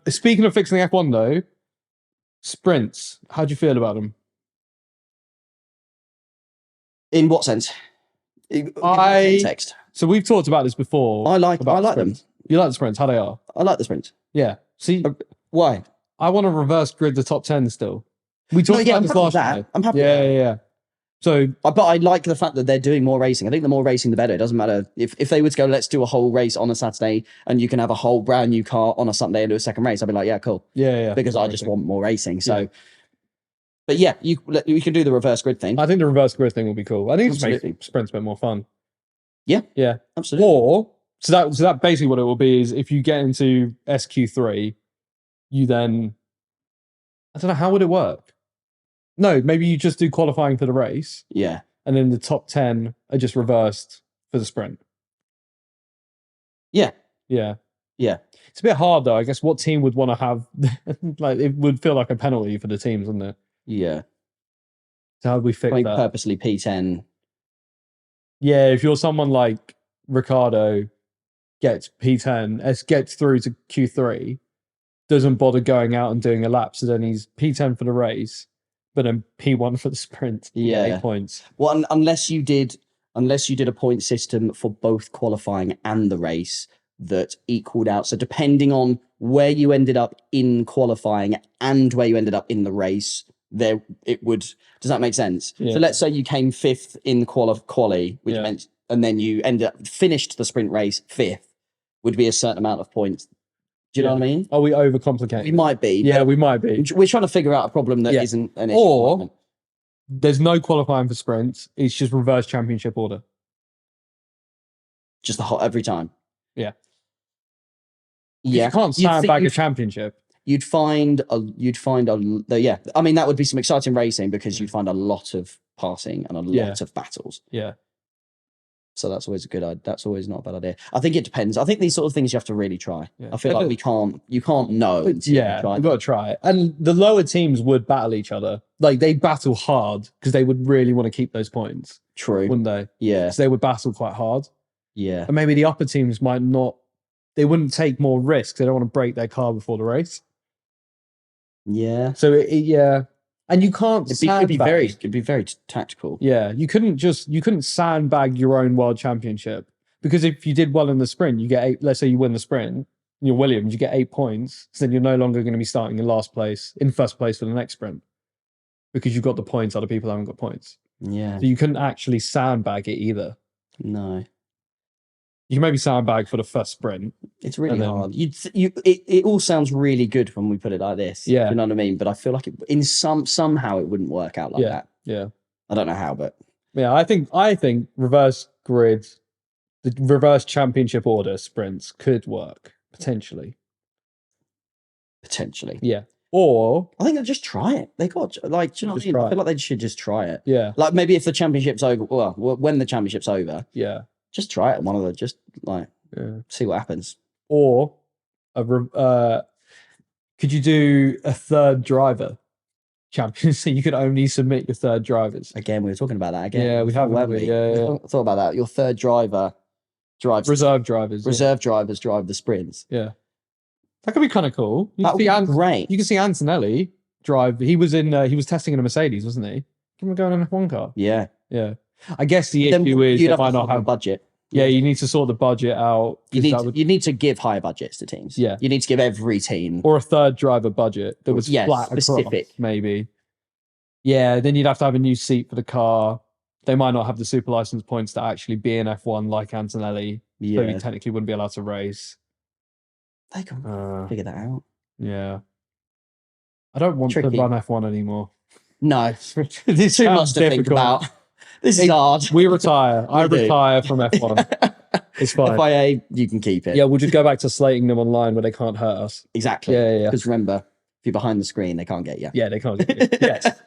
Speaking of fixing F1 though, sprints. How do you feel about them? In what sense? Context. So we've talked about this before. I like them. You like the sprints? How they are? I like the sprints. Yeah. See, why? I want to reverse grid the top 10 still. We talked about this last year. I'm happy. Yeah. So, but I like the fact that they're doing more racing. I think the more racing, the better. It doesn't matter if they were to go, let's do a whole race on a Saturday, and you can have a whole brand new car on a Sunday and do a second race. I'd be like, yeah, cool. Yeah. Because I just want more racing. So, but yeah, we can do the reverse grid thing. I think the reverse grid thing will be cool. I think it just makes sprints a bit more fun. Yeah, absolutely. Or so that basically what it will be is if you get into SQ3, you then I don't know, how would it work? No, maybe you just do qualifying for the race. Yeah. And then the top 10 are just reversed for the sprint. Yeah. It's a bit hard though. I guess what team would want to have like it would feel like a penalty for the teams, wouldn't it? Yeah. So how do we fix that? Purposely P10. Yeah, if you're someone like Ricardo, gets P10, gets through to Q3, doesn't bother going out and doing a lap, so then he's P10 for the race, but then P1 for the sprint. Yeah, 8 points. Well, unless you did a point system for both qualifying and the race that equaled out. So depending on where you ended up in qualifying and where you ended up in the race, it would. Does that make sense? Yeah. So let's say you came 5th in quali, which meant, and then you finished the sprint race 5th, would be a certain amount of points. Do you know what I mean? Are we overcomplicating? We might be. Yeah, we might be. We're trying to figure out a problem that isn't an issue. Or there's no qualifying for sprints. It's just reverse championship order. Just every time. Yeah. Yeah. You can't sandbag a championship. You'd find I mean, that would be some exciting racing because you'd find a lot of passing and a lot of battles. Yeah. So that's always that's always not a bad idea. I think it depends. I think these sort of things you have to really try. Yeah. I feel like you can't know. You've got to try it. And the lower teams would battle each other. Like they battle hard because they would really want to keep those points. True. Wouldn't they? Yeah. So they would battle quite hard. Yeah. And maybe the upper teams might not, they wouldn't take more risks. They don't want to break their car before the race. Yeah. So and you can't. It'd be very tactical. Yeah, you couldn't sandbag your own world championship because if you did well in the sprint, you get 8. Let's say you win the sprint, and you're Williams, you get 8 points. So then you're no longer going to be starting in first place for the next sprint because you've got the points. Other people haven't got points. Yeah. So you couldn't actually sandbag it either. No. You can maybe sandbag for the first sprint. It's really hard. It all sounds really good when we put it like this. Yeah. You know what I mean? But I feel like somehow it wouldn't work out like that. Yeah. I don't know how, but yeah, I think reverse grid, the reverse championship order sprints could work potentially. Yeah. Or I think they'll just try it. They got do you know what I mean? I feel like they should just try it. Yeah. Like maybe if the championship's over, well, when the championship's over, just try it. See what happens. Or could you do a third driver champion? So you could only submit your third drivers. Again, we were talking about that again. Yeah, we have. Yeah. Thought about that. Your third driver drives reserve drivers. Reserve drivers drive the sprints. Yeah. That could be kind of cool. That would be great. You can see Antonelli drive. He was testing in a Mercedes, wasn't he? Can we go in a F1 car? Yeah. Yeah. I guess the issue is they might not have a budget. Yeah, you need to sort the budget out. You need to give higher budgets to teams. Yeah. You need to give every team. Or a third driver budget that was flat specific. Across, maybe. Yeah, then you'd have to have a new seat for the car. They might not have the super license points to actually be in F1 like Antonelli. Yeah. So you technically wouldn't be allowed to race. They can figure that out. Yeah. I don't want to run F1 anymore. No. This too much to think about. This is hard. We retire. I retire from F1. It's fine. FIA, you can keep it. Yeah, we'll just go back to slating them online where they can't hurt us. Exactly. Yeah. Because remember, if you're behind the screen, they can't get you. Yeah, they can't get you. Yes.